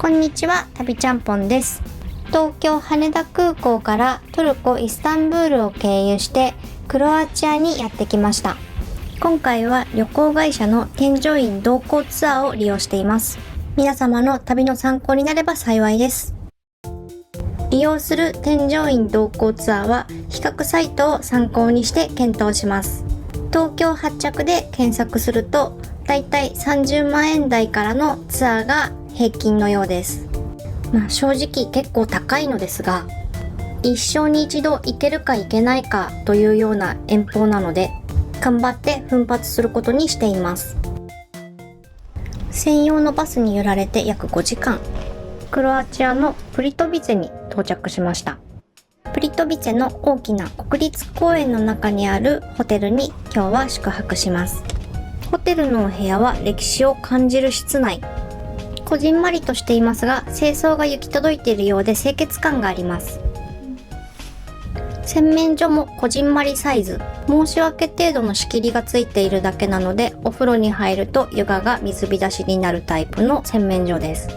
こんにちは、旅ちゃんぽんです。東京羽田空港からトルコイスタンブールを経由してクロアチアにやってきました。今回は旅行会社の添乗員同行ツアーを利用しています。皆様の旅の参考になれば幸いです。利用する添乗員同行ツアーは比較サイトを参考にして検討します。東京発着で検索するとだいたい30万円台からのツアーが平均のようです。正直結構高いのですが、一生に一度行けるか行けないかというような遠方なので頑張って奮発することにしています。専用のバスに揺られて約5時間、クロアチアのプリトビツェに到着しました。プリトビツェの大きな国立公園の中にあるホテルに今日は宿泊します。ホテルのお部屋は歴史を感じる室内。こじんまりとしていますが、清掃が行き届いているようで清潔感があります。洗面所もこじんまりサイズ。申し訳程度の仕切りがついているだけなので、お風呂に入ると床が水浸しになるタイプの洗面所です。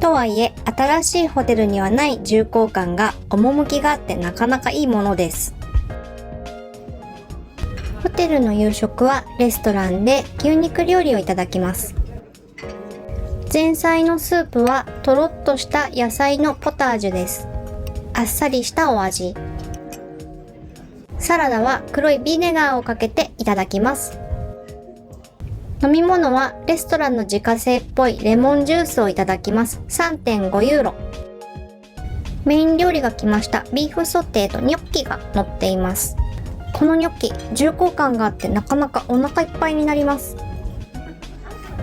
とはいえ、新しいホテルにはない重厚感が趣があってなかなかいいものです。ホテルの夕食はレストランで牛肉料理をいただきます。前菜のスープはとろっとした野菜のポタージュです。あっさりしたお味。サラダは黒いビネガーをかけていただきます。飲み物はレストランの自家製っぽいレモンジュースをいただきます。3.5 ユーロ。メイン料理が来ました。ビーフソテーとニョッキが乗っています。このニョッキ、重厚感があってなかなかお腹いっぱいになります。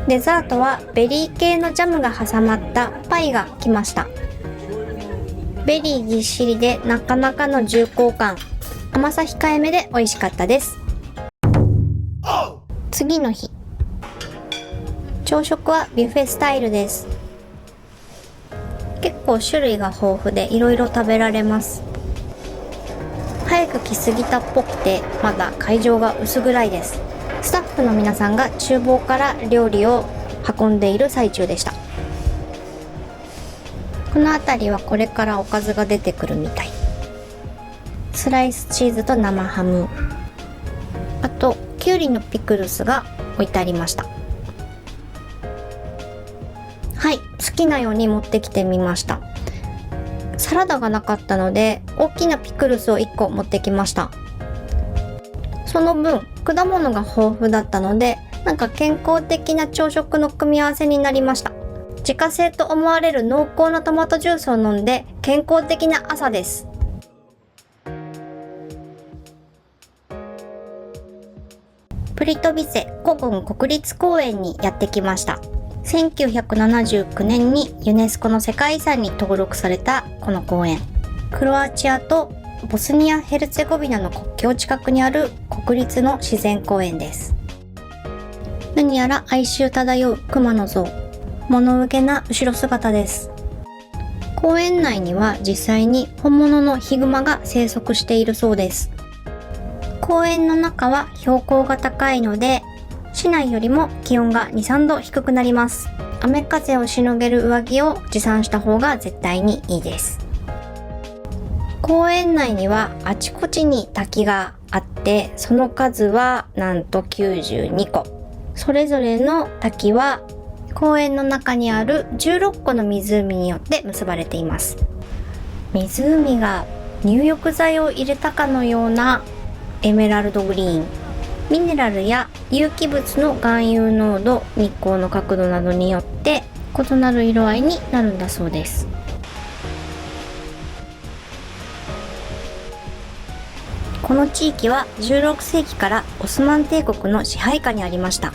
デザートはベリー系のジャムが挟まったパイが来ました。ベリーぎっしりでなかなかの重厚感。甘さ控えめで美味しかったです。次の日。朝食はビュッフェスタイルです。結構種類が豊富でいろいろ食べられます。早く来すぎたっぽくてまだ会場が薄暗いです。スタッフの皆さんが厨房から料理を運んでいる最中でした。この辺りはこれからおかずが出てくるみたい。スライスチーズと生ハム、あときゅうりのピクルスが置いてありました。はい、好きなように持ってきてみました。サラダがなかったので大きなピクルスを1個持ってきました。その分果物が豊富だったので健康的な朝食の組み合わせになりました。自家製と思われる濃厚なトマトジュースを飲んで健康的な朝です。プリトビツェ古郡国立公園にやってきました。1979年にユネスコの世界遺産に登録されたこの公園。クロアチアとボスニア・ヘルツェゴビナの国境近くにある国立の自然公園です。何やら哀愁漂う熊の像。物憂げな後ろ姿です。公園内には実際に本物のヒグマが生息しているそうです。公園の中は標高が高いので市内よりも気温が 2,3 度低くなります。雨風をしのげる上着を持参した方が絶対にいいです。公園内にはあちこちに滝があって、その数はなんと92個。それぞれの滝は公園の中にある16個の湖によって結ばれています。湖が入浴剤を入れたかのようなエメラルドグリーン。ミネラルや有機物の含有濃度、日光の角度などによって異なる色合いになるんだそうです。この地域は16世紀からオスマン帝国の支配下にありました。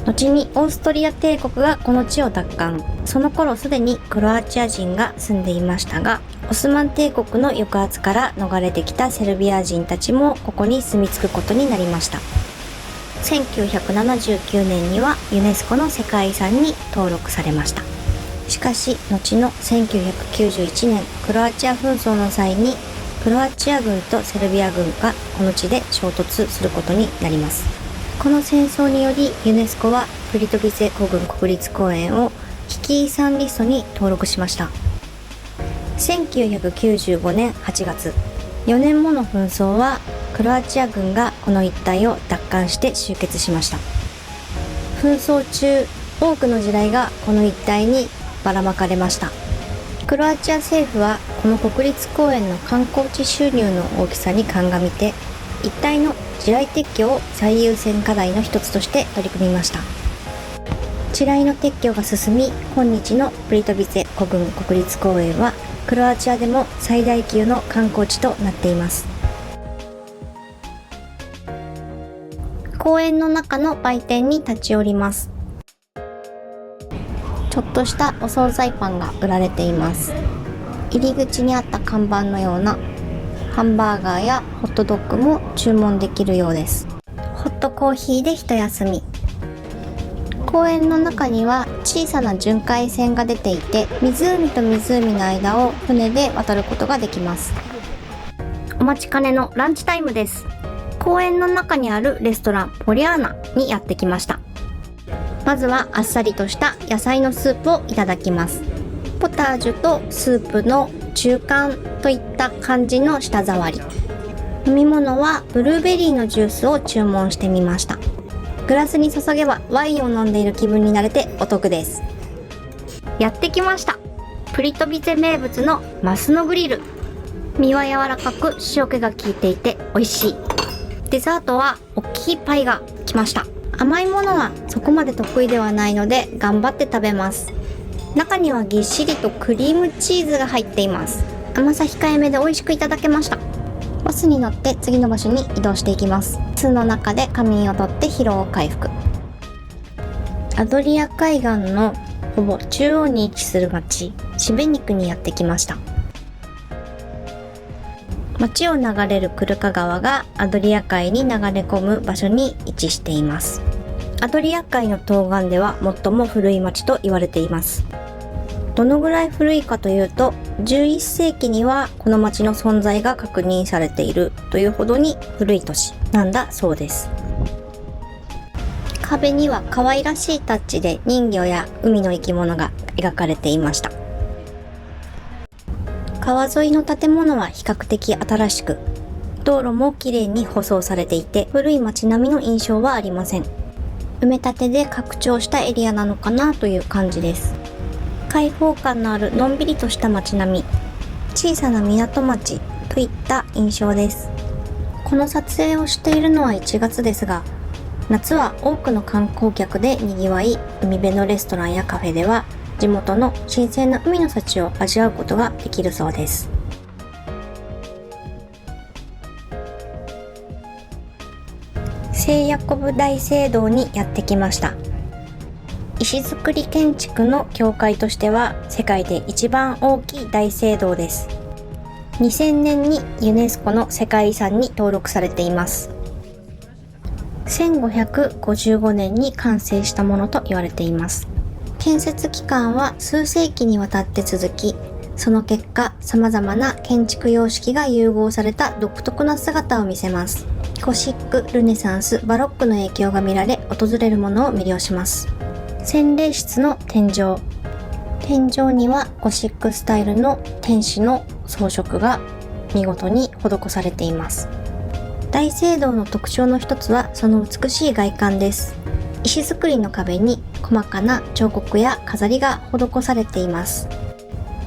後にオーストリア帝国がこの地を奪還。その頃すでにクロアチア人が住んでいましたが、オスマン帝国の抑圧から逃れてきたセルビア人たちもここに住み着くことになりました。1979年にはユネスコの世界遺産に登録されました。しかし後の1991年クロアチア紛争の際にクロアチア軍とセルビア軍がこの地で衝突することになります。この戦争によりユネスコはプリトビツェ古郡国立公園を危機遺産リストに登録しました。1995年8月、4年もの紛争はクロアチア軍がこの一帯を奪還して終結しました。紛争中、多くの地雷がこの一帯にばらまかれました。クロアチア政府はこの国立公園の観光地収入の大きさに鑑みて、一帯の地雷撤去を最優先課題の一つとして取り組みました。地雷の撤去が進み、今日のプリトビツェ古郡国立公園はクロアチアでも最大級の観光地となっています。公園の中の売店に立ち寄ります。ちょっとしたお惣菜パンが売られています。入り口にあった看板のようなハンバーガーやホットドッグも注文できるようです。ホットコーヒーで一休み。公園の中には小さな巡回船が出ていて、湖と湖の間を船で渡ることができます。お待ちかねのランチタイムです。公園の中にあるレストランポリアーナにやってきました。まずはあっさりとした野菜のスープをいただきます。ポタージュとスープの中間といった感じの舌触り。飲み物はブルーベリーのジュースを注文してみました。グラスに注げばワインを飲んでいる気分になれてお得です。やってきました。プリトビツェ名物のマスのグリル。身は柔らかく塩気が効いていて美味しい。デザートは大きいパイが来ました。甘いものはそこまで得意ではないので頑張って食べます。中にはぎっしりとクリームチーズが入っています。甘さ控えめで美味しくいただけました。バスに乗って次の場所に移動していきます。巣の中で仮眠をとって疲労を回復。アドリア海岸のほぼ中央に位置する町シベニクにやってきました。町を流れるクルカ川がアドリア海に流れ込む場所に位置しています。アドリア海の東岸では最も古い町と言われています。どのぐらい古いかというと、11世紀にはこの町の存在が確認されているというほどに古い都市なんだそうです。壁には可愛らしいタッチで人魚や海の生き物が描かれていました。川沿いの建物は比較的新しく、道路もきれいに舗装されていて、古い街並みの印象はありません。埋め立てで拡張したエリアなのかなという感じです。開放感のあるのんびりとした街並み、小さな港町といった印象です。この撮影をしているのは1月ですが、夏は多くの観光客で賑わい、海辺のレストランやカフェでは地元の新鮮な海の幸を味わうことができるそうです。聖ヤコブ大聖堂にやってきました。石造り建築の教会としては世界で一番大きい大聖堂です。2000年にユネスコの世界遺産に登録されています。1555年に完成したものと言われています。建設期間は数世紀にわたって続き、その結果様々な建築様式が融合された独特な姿を見せます。ゴシック、ルネサンス、バロックの影響が見られ、訪れる者を魅了します。洗礼室の天井。天井にはゴシックスタイルの天使の装飾が見事に施されています。大聖堂の特徴の一つはその美しい外観です。石造りの壁に細かな彫刻や飾りが施されています。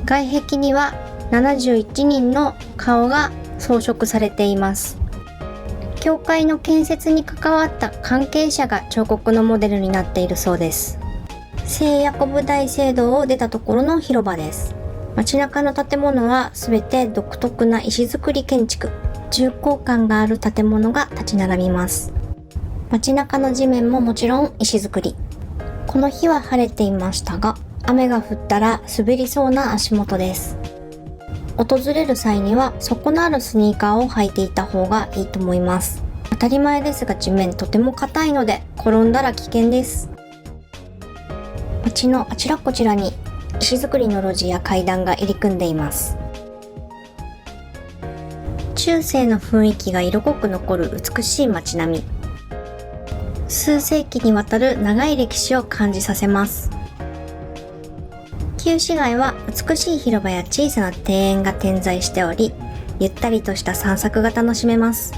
外壁には71人の顔が装飾されています。教会の建設に関わった関係者が彫刻のモデルになっているそうです。聖ヤコブ大聖堂を出たところの広場です。街中の建物はすべて独特な石造り建築、重厚感がある建物が立ち並びます。街中の地面ももちろん石造り。この日は晴れていましたが、雨が降ったら滑りそうな足元です。訪れる際には底のあるスニーカーを履いていた方がいいと思います。当たり前ですが地面とても硬いので転んだら危険です。街のあちらこちらに石造りの路地や階段が入り組んでいます。中世の雰囲気が色濃く残る美しい街並み。数世紀にわたる長い歴史を感じさせます。旧市街は美しい広場や小さな庭園が点在しており、ゆったりとした散策が楽しめます。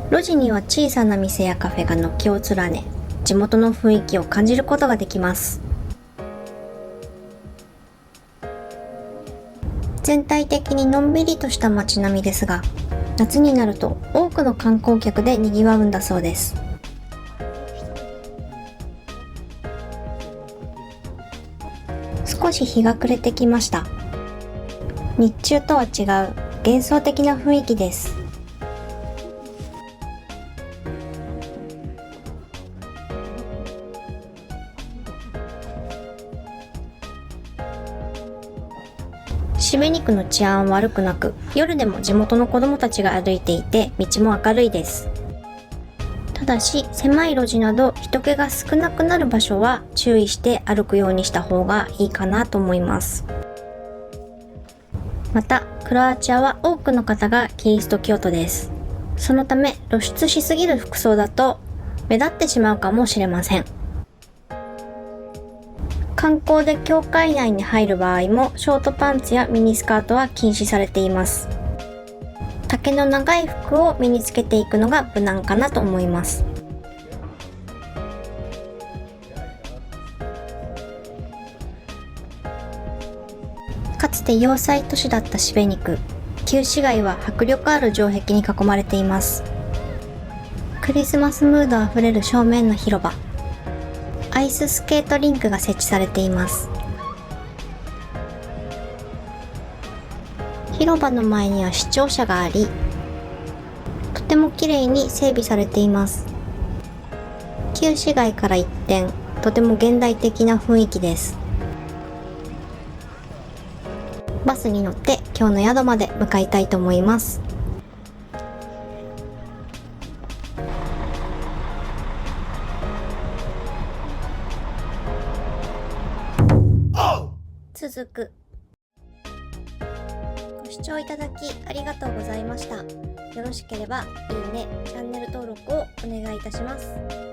路地には小さな店やカフェが軒を連ね、地元の雰囲気を感じることができます。全体的にのんびりとした街並みですが、夏になると多くの観光客で賑わうんだそうです。少し日が暮れてきました。日中とは違う幻想的な雰囲気です。シベニ区の治安は悪くなく、夜でも地元の子どもたちが歩いていて、道も明るいです。ただし、狭い路地など人気が少なくなる場所は注意して歩くようにした方がいいかなと思います。また、クロアチアは多くの方がキリスト教徒です。そのため、露出しすぎる服装だと目立ってしまうかもしれません。観光で教会内に入る場合もショートパンツやミニスカートは禁止されています。丈の長い服を身につけていくのが無難かなと思います。かつて要塞都市だったシベニク、旧市街は迫力ある城壁に囲まれています。クリスマスムードあふれる正面の広場、アイススケートリンクが設置されています。広場の前には市庁舎があり、とても綺麗に整備されています。旧市街から一転、とても現代的な雰囲気です。バスに乗って今日の宿まで向かいたいと思います。続く。ご視聴いただきありがとうございました。よろしければいいね、チャンネル登録をお願いいたします。